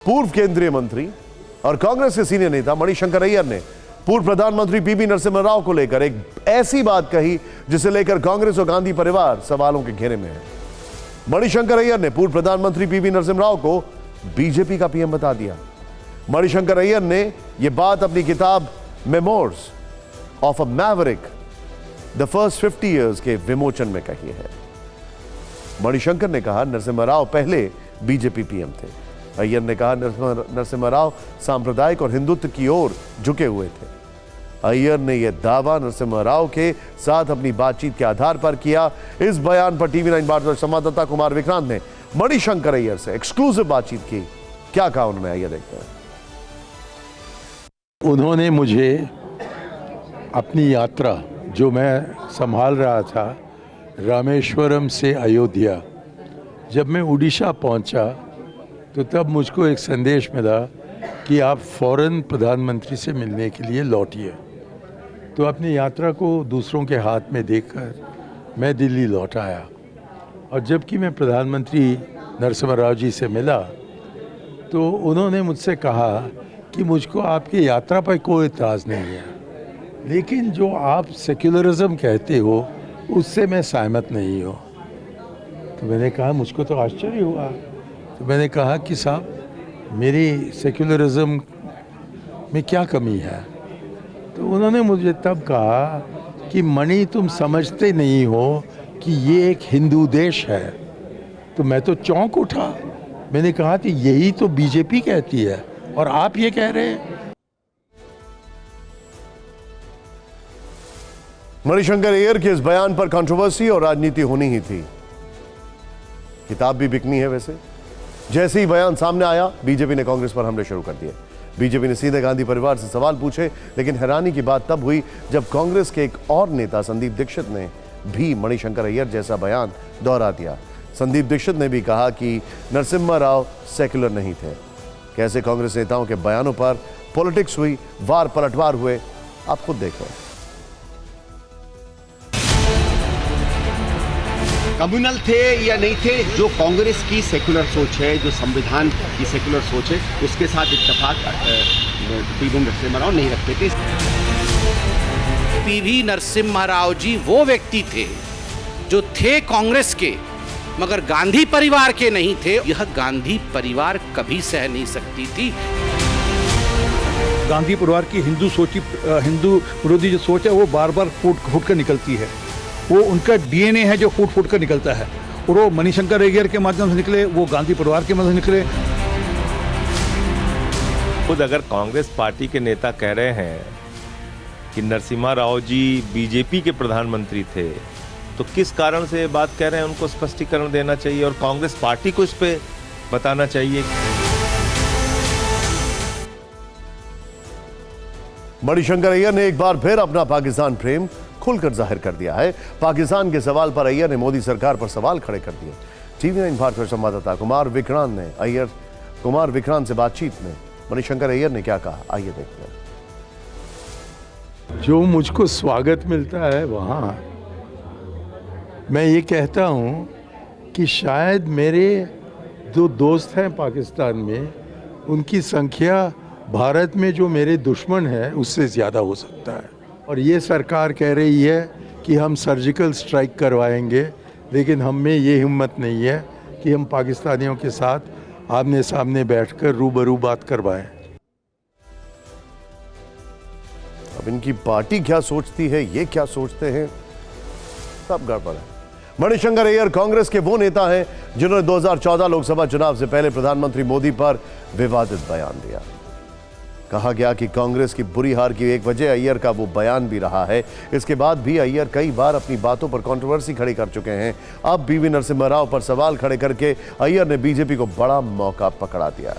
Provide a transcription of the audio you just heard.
पूर्व केंद्रीय मंत्री और कांग्रेस के सीनियर नेता मणिशंकर अय्यर ने पूर्व प्रधानमंत्री पीवी नरसिम्हा राव को लेकर एक ऐसी बात कही जिसे लेकर कांग्रेस और गांधी परिवार सवालों के घेरे में है। मणिशंकर अय्यर ने पूर्व प्रधानमंत्री पीवी नरसिम्हा राव को बीजेपी का पीएम बता दिया। मणिशंकर अय्यर ने यह बात अपनी किताब memoirs of a Maverick the first 50 years के विमोचन में कही है। मणिशंकर ने कहा नरसिम्हा राव पहले बीजेपी पीएम थे। अय्यर ने कहा नरसिम्हा राव सांप्रदायिक और हिंदुत्व की ओर झुके हुए थे। अय्यर ने यह दावा नरसिम्हा राव के साथ अपनी बातचीत के आधार पर किया। इस बयान पर टीवी 9 भारत संवाददाता कुमार विक्रांत ने मणिशंकर अय्यर से एक्सक्लूसिव बातचीत की। क्या कहा उन्होंने, आइए देखते हैं। उन्होंने मुझे अपनी यात्रा जो मैं संभाल रहा था रामेश्वरम से अयोध्या, जब मैं उड़ीसा पहुंचा तो तब मुझको एक संदेश मिला कि आप फौरन प्रधानमंत्री से मिलने के लिए लौटिए। तो अपनी यात्रा को दूसरों के हाथ में देखकर मैं दिल्ली लौट आया और जबकि मैं प्रधानमंत्री नरसिम्हा राव जी से मिला तो उन्होंने मुझसे कहा कि मुझको आपकी यात्रा पर कोई इतराज़ नहीं है, लेकिन जो आप सेक्युलरिज्म कहते हो उससे मैं सहमत नहीं हूँ। तो मैंने कहा, मुझको तो आश्चर्य हुआ। तो मैंने कहा कि साहब मेरी सेक्युलरिज्म में क्या कमी है? तो उन्होंने मुझे तब कहा कि मणि, तुम समझते नहीं हो कि ये एक हिंदू देश है। तो मैं तो चौंक उठा। मैंने कहा कि यही तो बीजेपी कहती है और आप ये कह रहे हैं। मणिशंकर अय्यर के इस बयान पर कंट्रोवर्सी और राजनीति होनी ही थी। किताब भी बिकनी है। वैसे जैसे ही बयान सामने आया बीजेपी ने कांग्रेस पर हमले शुरू कर दिए। बीजेपी ने सीधे गांधी परिवार से सवाल पूछे, लेकिन हैरानी की बात तब हुई जब कांग्रेस के एक और नेता संदीप दीक्षित ने भी मणिशंकर अय्यर जैसा बयान दोहरा दिया। संदीप दीक्षित ने भी कहा कि नरसिम्हा राव सेक्युलर नहीं थे। कैसे कांग्रेस नेताओं के बयानों पर पॉलिटिक्स हुई, वार पलटवार हुए, आप खुद देखें। कम्युनल थे या नहीं थे, जो कांग्रेस की सेकुलर सोच है, जो संविधान की सेकुलर सोच है, उसके साथ इत्तेफाक पीवी नरसिम्हा राव नहीं रखते थे। पीवी नरसिम्हा राव जी वो व्यक्ति थे जो थे कांग्रेस के, मगर गांधी परिवार के नहीं थे। यह गांधी परिवार कभी सह नहीं सकती थी। गांधी परिवार की हिंदू विरोधी जो सोच है वो बार बार फूट कर निकलती है। वो उनका डीएनए है जो फूट कर निकलता है, और वो मणिशंकर अय्यर के माध्यम से निकले, वो गांधी परिवार के माध्यम से निकले। खुद अगर कांग्रेस पार्टी के नेता कह रहे हैं कि नरसिम्हा राव जी बीजेपी के प्रधानमंत्री थे, तो किस कारण से ये बात कह रहे हैं, उनको स्पष्टीकरण देना चाहिए और कांग्रेस पार्टी को इस पे बताना चाहिए। मणिशंकर अय्यर ने एक बार फिर अपना पाकिस्तान प्रेम खुलकर जाहिर कर दिया है। पाकिस्तान के सवाल पर अय्यर ने मोदी सरकार पर सवाल खड़े कर दिए। टीवी 9 भारत संवाददाता कुमार विक्रांत से बातचीत में मणिशंकर अय्यर ने क्या कहा, आइए देखते हैं। जो मुझको स्वागत मिलता है वहाँ मैं ये कहता हूँ कि शायद मेरे जो दोस्त हैं पाकिस्तान में, उनकी संख्या भारत में जो मेरे दुश्मन हैं उससे ज़्यादा हो सकता है। और ये सरकार कह रही है कि हम सर्जिकल स्ट्राइक करवाएंगे, लेकिन हम में ये हिम्मत नहीं है कि हम पाकिस्तानियों के साथ आमने सामने बैठकर रूबरू बात करवाएं। अब इनकी पार्टी क्या सोचती है, ये क्या सोचते हैं, सब गड़बड़ है। मणिशंकर अय्यर कांग्रेस के वो नेता हैं जिन्होंने 2014 लोकसभा चुनाव से पहले प्रधानमंत्री मोदी पर विवादित बयान दिया। कहा गया कि कांग्रेस की बुरी हार की एक वजह अय्यर का वो बयान भी रहा है। इसके बाद भी अय्यर कई बार अपनी बातों पर कंट्रोवर्सी खड़ी कर चुके हैं। अब पीवी नरसिम्हा राव पर सवाल खड़े करके अय्यर ने बीजेपी को बड़ा मौका पकड़ा दिया।